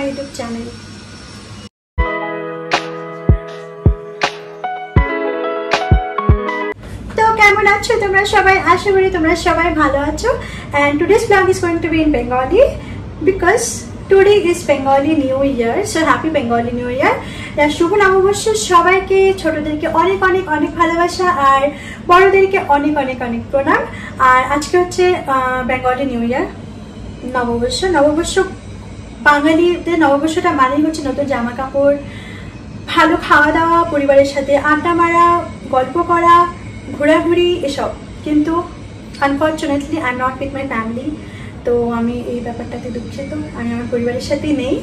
YouTube channel. তো কেমন আছো তোমরা সবাই? আশা করি তোমরা সবাই ভালো আছো। And today's vlog is going to be in Bengali because today is Bengali New Year. So happy Bengali New Year. শুভ নববর্ষ সবাইকে, ছোটদেরকে অনেক অনেক অনেক ভালোবাসা আর বড়দেরকে অনেক অনেক অনেক প্রণাম। আর আজকে হচ্ছে বেঙ্গলি নিউ ইয়ার, নববর্ষ। নববর্ষ বাঙালিদের নববর্ষটা মানেই হচ্ছে নতুন জামা কাপড়, ভালো খাওয়া দাওয়া, পরিবারের সাথে আড্ডা মারা, গল্প করা, ঘোরাঘুরি এসব। কিন্তু unfortunately I am not with my family. তো আমি এই ব্যাপারটাতে দুঃখিত, আমি আমার পরিবারের সাথেই নেই।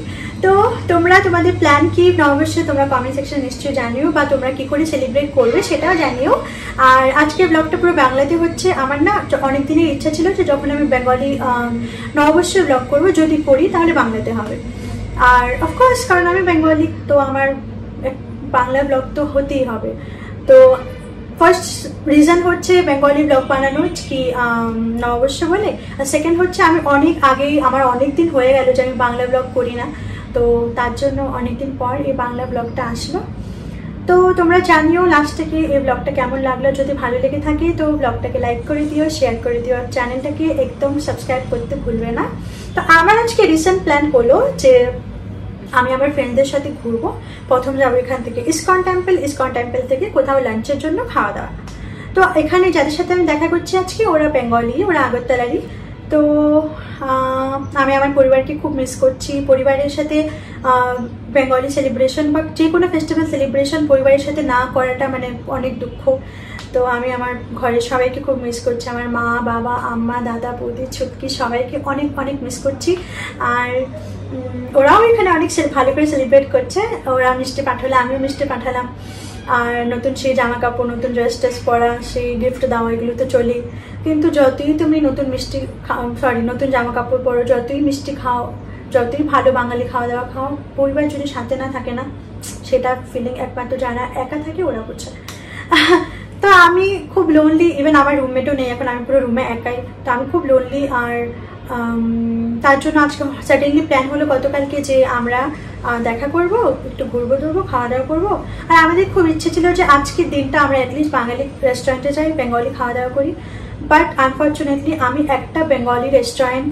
তো তোমরা তোমাদের প্ল্যান কি নববর্ষে তোমরা কমেন্ট সেকশনে নিশ্চয়ই জানিও, বা তোমরা কি করে সেলিব্রেট করবে সেটাও জানিও। আর আজকের ব্লগটা পুরো বাংলাতে হচ্ছে। আমার না অনেক দিনের ইচ্ছা ছিল যে যখন আমি বেঙ্গলি নববর্ষের ব্লগ করবো, যদি করি তাহলে বাংলাতে হবে। আর অফকোর্স কারণ আমি বেঙ্গলি, তো আমার বাংলা ব্লগ তো হতেই হবে। তো ফার্স্ট রিজন হচ্ছে বেঙ্গলি ব্লগ বানানোর কি নববর্ষ বলে, আর সেকেন্ড হচ্ছে আমি অনেক আগেই, আমার অনেক দিন হয়ে গেল যে আমি বাংলা ব্লগ করি না, তো তার জন্য অনেকদিন পর এই বাংলা ব্লগটা আসলো। তো তোমরা জানিও লাস্ট থেকে এই ব্লগটা কেমন লাগলো। যদি ভালো লেগে থাকে তো ব্লগটাকে লাইক করে দিও, শেয়ার করে দিও, আর চ্যানেলটাকে একদম সাবস্ক্রাইব করতে ভুলবে না। তো আমার আজকে রিসেন্ট প্ল্যান হলো যে আমি আমার ফ্রেন্ডদের সাথে ঘুরবো। প্রথম যাবো এখান থেকে ইসকন টেম্পল থেকে কোথাও লাঞ্চের জন্য খাওয়া দাওয়া। তো এখানে যাদের সাথে আমি দেখা করছি আজকে ওরা বেঙ্গলি, ওরা আগরতলারই। তো আমি আমার পরিবারকে খুব মিস করছি। পরিবারের সাথে বেঙ্গলি সেলিব্রেশন বা যে কোনো ফেস্টিভ্যাল সেলিব্রেশন পরিবারের সাথে না করাটা মানে অনেক দুঃখ। তো আমি আমার ঘরের সবাইকে খুব মিস করছি, আমার মা, বাবা, আম্মা, দাদা, বৌদি, ছুটকি সবাইকে অনেক অনেক মিস করছি। আর ওরাও এখানে অনেক ভালো করে সেলিব্রেট করছে। ওরা মিষ্টি পাঠালে, আমিও মিষ্টি পাঠালাম। আর নতুন সেই জামা কাপড়, নতুন ড্রেস টেস পরা, সেই গিফট দেওয়া, এগুলো তো চলেই। কিন্তু যতই তুমি নতুন মিষ্টি খাও, নতুন জামা কাপড় পরো, যতই মিষ্টি খাও, যতই ভালো বাঙালি খাওয়া দাওয়া খাও, পরিবার যদি সাথে না থাকে না, সেটা ফিলিং একমাত্র যারা একা থাকে ওরা বোঝে। তো আমি খুব লোনলি, ইভেন আমার রুমমেটও নেই এখন, আমি পুরো রুমে একাই। তো আমি খুব লোনলি। আর তার জন্য আজকে সাডেনলি প্ল্যান হলো গতকালকে যে আমরা দেখা করব, একটু ঘুরবো টুরবো, খাওয়া দাওয়া করবো। আর আমাদের খুব ইচ্ছে ছিল যে আজকের দিনটা আমরা অ্যাটলিস্ট বাঙালি রেস্টুরেন্টে যাই, বেঙ্গলি খাওয়া দাওয়া করি। বাট আনফর্চুনেটলি আমি একটা বেঙ্গলি রেস্টুরেন্ট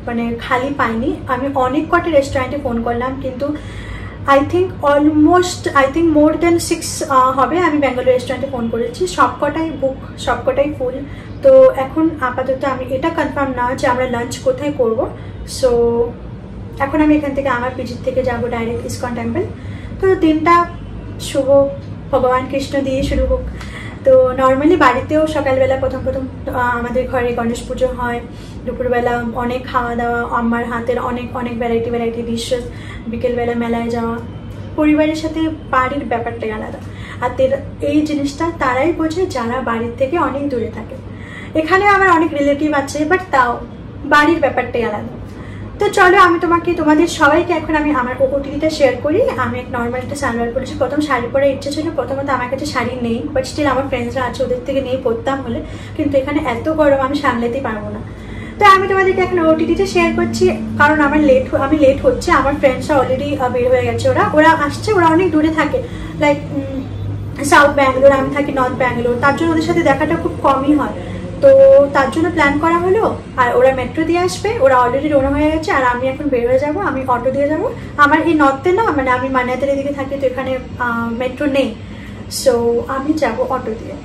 মানে খালি পাইনি। আমি অনেক কটা রেস্টুরেন্টে ফোন করলাম, কিন্তু আই থিঙ্ক মোর দেন 6 হবে। আমি বেঙ্গলি রেস্টুরেন্টে ফোন করেছি, সবকটাই বুক, সবকটাই ফুল। তো এখন আপাতত আমি এটা কনফার্ম না যে আমরা লাঞ্চ কোথায় করব। সো এখন আমি এখান থেকে আমার পিজির থেকে যাব ডাইরেক্ট ইসকন টেম্পল। তো দিনটা শুভ ভগবান কৃষ্ণ দিয়ে শুরু হোক। তো নর্মালি বাড়িতেও সকালবেলা প্রথম আমাদের ঘরে গণেশ পুজো হয়, দুপুরবেলা অনেক খাওয়া দাওয়া, আম্মার হাতের অনেক অনেক ভ্যারাইটি ডিশেস, বিকেলবেলা মেলায় যাওয়া। পরিবারের সাথে বাড়ির ব্যাপারটাই আলাদা। আর এই জিনিসটা তারাই বোঝে যারা বাড়ির থেকে অনেক দূরে থাকে। এখানে আমার অনেক রিলেটিভ আছে, বাট তাও বাড়ির ব্যাপারটাই আলাদা। তো চলো আমি তোমাদের সবাইকে এখন আমি আমার ওটিটা শেয়ার করি। আমি এক নর্মাল একটা সালোয়ার পরেছি। প্রথম শাড়ি পরার ইচ্ছে ছিল, প্রথমত আমার কাছে শাড়ি নেই, বাট স্টিল আমার ফ্রেন্ডসরা আছে, ওদের থেকে নিয়ে পরতাম হলে, কিন্তু এখানে এত গরম আমি সামলাতেই পারবো না। তো আমি তোমাদেরকে এখন ওটিটা শেয়ার করছি, কারণ আমি লেট হচ্ছে। আমার ফ্রেন্ডসরা অলরেডি বের হয়ে গেছে, ওরা আসছে, ওরা অনেক দূরে থাকে, লাইক সাউথ ব্যাঙ্গালোর, আমি থাকি নর্থ ব্যাঙ্গালোর। তার জন্য ওদের সাথে দেখাটা খুব কমই হয়। তো তার জন্য প্ল্যান করা হলো। আর ওরা মেট্রো দিয়ে আসবে, ওরা অলরেডি রওনা হয়ে গেছে। আর আমি এখন বের হয়ে যাবো, আমি অটো দিয়ে যাব। আমার এই নর্থে না, মানে আমি মানিয়াতের দিকে থাকি, তো এখানে মেট্রো নেই। সো আমি যাব অটো দিয়ে,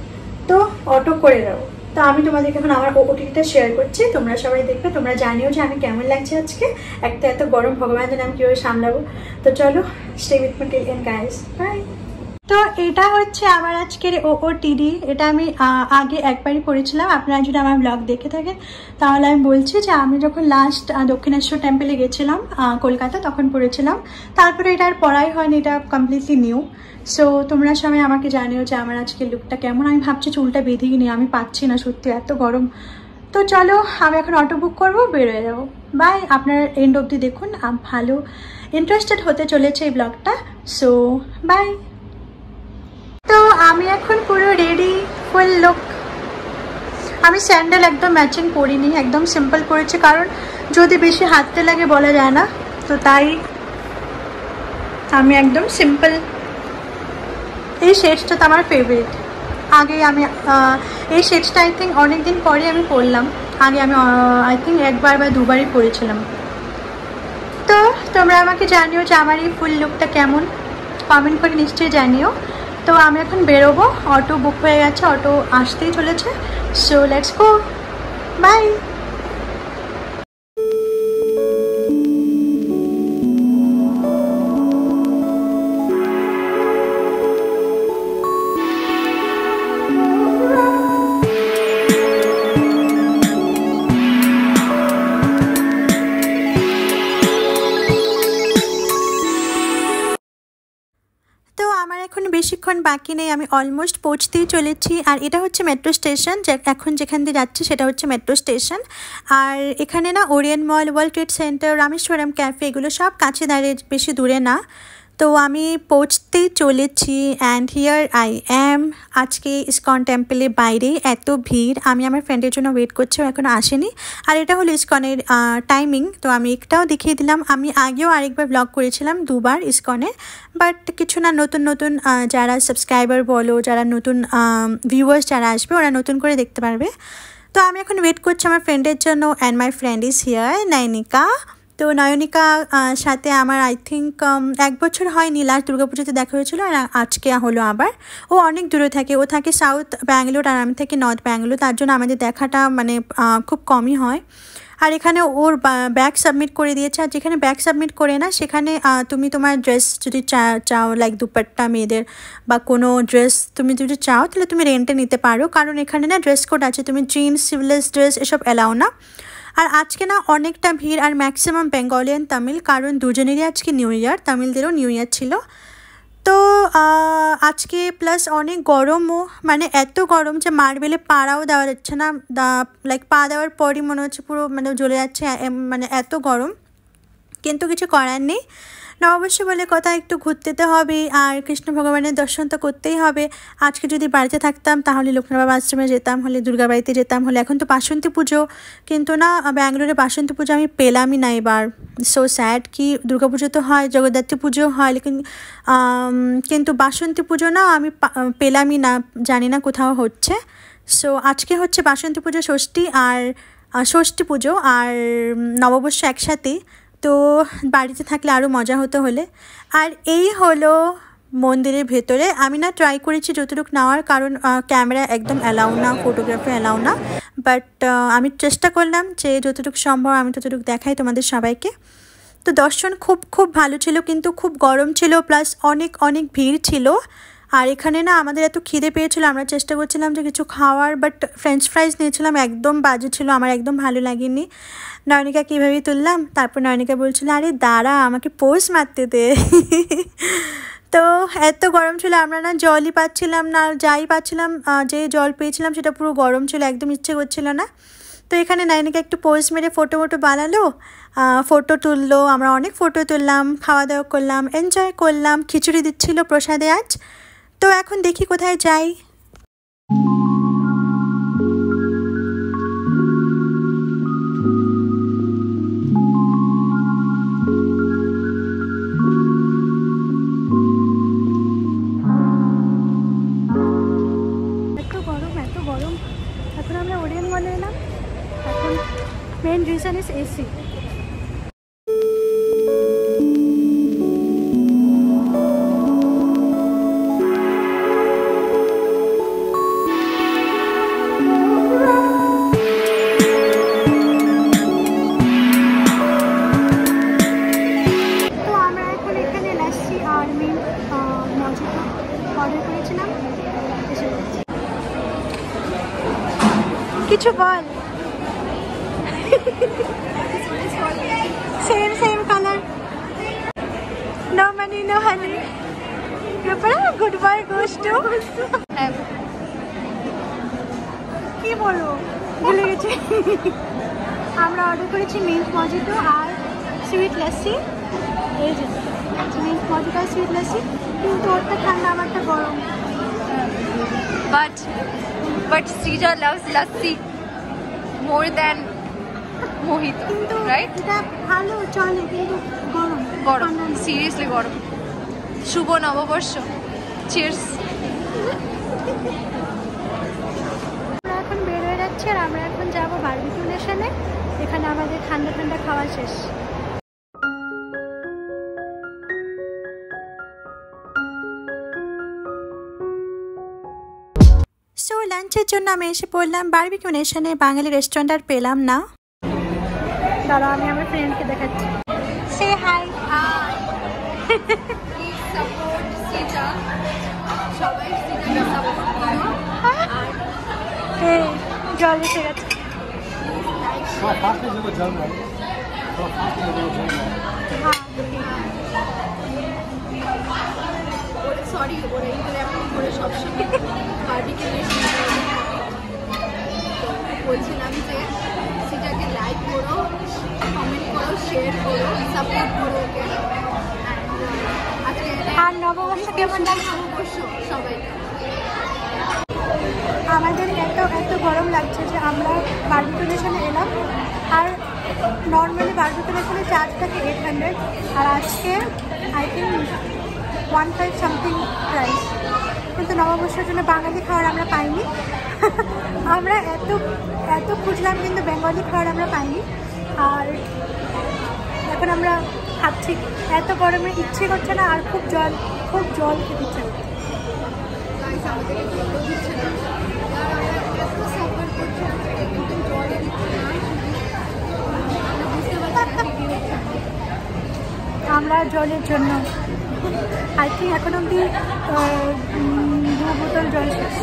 তো অটো করে যাবো। তো আমি তোমাদেরকে এখন আমার ওটিটা শেয়ার করছি, তোমরা সবাই দেখবে। তোমরা জানিও যে আমি কেমন লাগছে আজকে। একটা এত গরম, ভগবান জানে আমি কীভাবে সামলাবো। তো চলো, stay with me till end guys, bye. তো এটা হচ্ছে আমার আজকের ওটিডি। এটা আমি আগে একবারই পড়েছিলাম। আপনারা যদি আমার ব্লগ দেখে থাকেন তাহলে আমি বলছি যে আমি যখন লাস্ট দক্ষিণেশ্বর টেম্পলে গেছিলাম কলকাতা, তখন পড়েছিলাম। তারপরে এটা আর পড়াই হয়নি, এটা কমপ্লিটলি নিউ। সো তোমরা সবাই আমাকে জানিও যে আমার আজকের লুকটা কেমন। আমি ভাবছি চুলটা বেঁধেই নিই, আমি পাচ্ছি না, সত্যি এত গরম। তো চলো আমি এখন অটো বুক করবো, বের হয়ে যাবো। বাই। আপনারা এন্ড অবধি দেখুন, ভালো ইন্টারেস্টেড হতে চলেছে এই ব্লগটা। So bye. তো আমি এখন পুরো রেডি, ফুল লুক। আমি স্যান্ডেল একদম ম্যাচিং পরিনি, একদম সিম্পল পরেছি, কারণ যদি বেশি হাঁটতে লাগে বলা যায় না, তো তাই আমি একদম সিম্পল। এই শেডসটা তো আমার ফেভারিট। আগে আমি এই শেডসটা আই থিঙ্ক অনেকদিন পরে আমি পরলাম। আগে আমি আই থিঙ্ক একবার বা দুবারই পরেছিলাম। তো তোমরা আমাকে জানিও যে আমার এই ফুল লুকটা কেমন, কমেন্ট করে নিশ্চয়ই জানিও। তো আমি এখন বেরোবো, অটো বুক হয়ে গেছে, অটো আসতেই চলেছে। So let's go, bye. এখন বেশিক্ষণ বাকি নেই, আমি অলমোস্ট পৌঁছতেই চলেছি। আর এটা হচ্ছে মেট্রো স্টেশন, এখন যেখান দিয়ে যাচ্ছি সেটা হচ্ছে মেট্রো স্টেশন। আর এখানে না Orient Mall, World Trade Centre, Rameshwaram cafe এগুলো সব কাছে দাঁড়িয়ে, বেশি দূরে না। তো আমি পৌঁছতেই চলেছি অ্যান্ড হিয়ার আই অ্যাম। আজকে ইসকন টেম্পলের বাইরে এত ভিড়, আমি আমার ফ্রেন্ডের জন্য ওয়েট করছি, ও এখনও আসেনি। আর এটা হলো ইসকনের টাইমিং, তো আমি একটাও দেখিয়ে দিলাম। আমি আগেও আরেকবার ব্লগ করেছিলাম, দুবার ইসকনের, বাট কিছু না, নতুন নতুন যারা সাবস্ক্রাইবার বলো, যারা নতুন ভিউয়ার্স যারা আসবে ওরা নতুন করে দেখতে পারবে। তো আমি এখন ওয়েট করছি আমার ফ্রেন্ডের জন্য and my friend is here, Nayanika. তো নয়নিকা সাথে আমার আই থিঙ্ক 1 বছর হয়নি, লাস্ট দুর্গাপুজোতে দেখা হয়েছিল, আর আজকে হলো আবার। ও অনেক দূরে থাকে, ও থাকে সাউথ ব্যাঙ্গালোর আর আমি থাকি নর্থ ব্যাঙ্গালোর, তার জন্য আমাদের দেখাটা মানে খুব কমই হয়। আর এখানে ওর ব্যাগ সাবমিট করে দিয়েছে, আর যেখানে ব্যাগ সাবমিট করে না সেখানে তুমি তোমার ড্রেস যদি চাও লাইক দুপাট্টা মেয়েদের বা কোনো ড্রেস তুমি যদি চাও তাহলে তুমি রেন্টে নিতে পারো, কারণ এখানে না ড্রেস কোড আছে, তুমি জিন্স সিভলেস ড্রেস এসব এলাও না। আর আজকে না অনেকটা ভিড়, আর ম্যাক্সিমাম বেঙ্গলিয়ান তামিল, কারণ দুজনেরই আজকে নিউ ইয়ার, তামিলদেরও নিউ ইয়ার ছিল। তো আজকে প্লাস অনেক গরমও, মানে এত গরম যে মার্বেলে পাড়াও দেওয়া যাচ্ছে না, লাইক পা দেওয়ার পরই মনে হচ্ছে পুরো মানে জ্বলে যাচ্ছে, মানে এত গরম। কিন্তু কিছু করার নেই, নববর্ষ বলে কথা, একটু ঘুরতে তো হবেই, আর কৃষ্ণ ভগবানের দর্শন তো করতেই হবে। আজকে যদি বাড়িতে থাকতাম তাহলে লক্ষ্মীর বাবা আশ্রমে যেতাম, হলে দুর্গা বাড়িতে যেতাম, হলে এখন তো বাসন্তী পুজো, কিন্তু না ব্যাঙ্গালোরে বাসন্তী পুজো আমি পেলামই না এবার। সো স্যাড, কি দুর্গা পুজো তো হয়, জগদ্ধাত্রী পুজো হয়, কিন্তু বাসন্তী পুজো না আমি পেলামই না, জানি না কোথাও হচ্ছে। সো আজকে হচ্ছে বাসন্তী পুজো, ষষ্ঠী আর ষষ্ঠী পুজো আর নববর্ষ একসাথেই, তো বাড়িতে থাকলে আরও মজা হতো হলে। আর এই হলো মন্দিরের ভেতরে। আমি না ট্রাই করেছি যতটুকু নেওয়ার, কারণ ক্যামেরা একদম অ্যালাউ না, ফটোগ্রাফি অ্যালাউ না, বাট আমি চেষ্টা করলাম যে যতটুকু সম্ভব আমি ততটুকু দেখাই তোমাদের সবাইকে। তো দর্শন খুব খুব ভালো ছিল, কিন্তু খুব গরম ছিল, প্লাস অনেক অনেক ভিড় ছিল। আর এখানে না আমাদের এত খিদে পেয়েছিল, আমরা চেষ্টা করছিলাম যে কিছু খাওয়ার, বাট ফ্রেঞ্চ ফ্রাইজ নিয়েছিলাম, একদম বাজে ছিল, আমার একদম ভালো লাগেনি। নয়নিকা কীভাবে তুললাম, তারপর নয়নিকা বলছিল আরে দাঁড়া আমাকে পোজ মারতে দে। তো এত গরম ছিল, আমরা না জলই পাচ্ছিলাম না, যাই পাচ্ছিলাম, যে জল পেয়েছিলাম সেটা পুরো গরম ছিল, একদম ইচ্ছে করছিল না। তো এখানে নয়নিকা একটু পোজ মেরে ফটো বানালো, ফটো তুললো, আমরা অনেক ফটো তুললাম, খাওয়া দাওয়া করলাম, এনজয় করলাম, খিচুড়ি দিচ্ছিল প্রসাদে আজ। তো এখন দেখি কোথায় যাই। এত গরম, এখন আমরা ওরিয়েন্ট মলে এলাম, এখন মেন রিজন ইজ এসি। কিছু বল। Same colour, no money no honey, goodbye goes to, কি বলবো ভুলে গেছি। আমরা অর্ডার করেছি মিন্ট মজিটো আর সুইট লাসি, এই যে মিন্ট মজিটো আর সুইট লাসি, কিন্তু ওরটা ঠান্ডা আমারটা গরম। But Srija loves lassi more than mojito, কিন্তু right? এটা ভালো চলে, কিন্তু গরম, seriously গরম। শুভ নববর্ষ। চিয়ার্স। আমরা এখন বের হয়ে যাচ্ছি আর আমরা এখন যাবো বারবিকিউ নেশনে। এখানে আমাদের ঠান্ডা ঠান্ডা খাওয়া শেষ। সো লাঞ্চের জন্য আমি এসে পড়লাম বারবিকিউ নেশনে। বাঙালি রেস্টুরেন্ট আর পেলাম না। দাঁড়া, আমি আমার ফ্রেন্ডকে দেখাচ্ছি। সে হাই। প্লিজ সাপোর্ট সৃজা, সবাই সৃজাকে সাপোর্ট করো। এই জল এসে গেছে। সরি, ওরা এগুলো এখন করে সবসময় বারবিকিউ নেশনে বলছিলাম যে সৃজাকে লাইক করো, কমেন্ট করো, শেয়ার করো, সাপোর্ট করো ওকে। আর নববর্ষ কেমন লাগছে? নববর্ষ সবাইকে। আমাদের এত গরম লাগছে যে আমরা বারবিকিউ নেশনে এলাম। আর নর্মালি বারবিকিউ নেশনে চার্জ থাকে 800, আর আজকে আই থিঙ্ক 15 সামথিং প্রাইস। কিন্তু নববর্ষের জন্য বাঙালি খাবার আমরা পাইনি। আমরা এত খুঁজলাম কিন্তু বেঙ্গলি খাবার আমরা পাইনি। আর এখন আমরা খাচ্ছি। এত গরমে ইচ্ছে করছে না, আর খুব জল খেতে ইচ্ছে করছে। আমরা জলের জন্য আই থিঙ্ক এখন অব্দি 2 বোতল জল শেষ।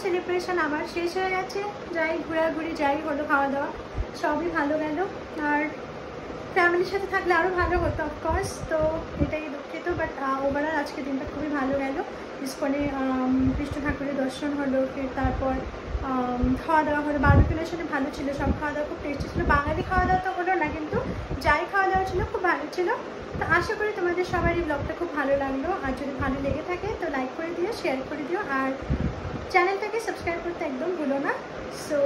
সেলিব্রেশন আবার শেষ হয়ে গেছে। যাই ঘোরাঘুরি, যাই হলো, খাওয়া দাওয়া সবই ভালো গেল। আর ফ্যামিলির সাথে থাকলে আরও ভালো হতো অফকোর্স। তো এটাই দুঃখিত, বাট ওভারঅল আজকে দিনটা খুবই ভালো গেল। ইস্কনে কৃষ্ণ ঠাকুরের দর্শন হলো, ফির তারপর খাওয়া দাওয়া হলো। বারবিকিউ নেশনে ভালো ছিল, সব খাওয়া দাওয়া খুব টেস্টি ছিল। বাঙালি খাওয়া দাওয়া তো হলো না, কিন্তু যাই খাওয়া দাওয়া ছিল খুব ভালো ছিল। তো আশা করি তোমাদের সবারই ব্লগটা খুব ভালো লাগলো। আর যদি ভালো লেগে থাকে তো লাইক করে দিও, শেয়ার করে দিও, আর চ্যানেলটাকে সাবস্ক্রাইব করতে একদম ভুলো না। সো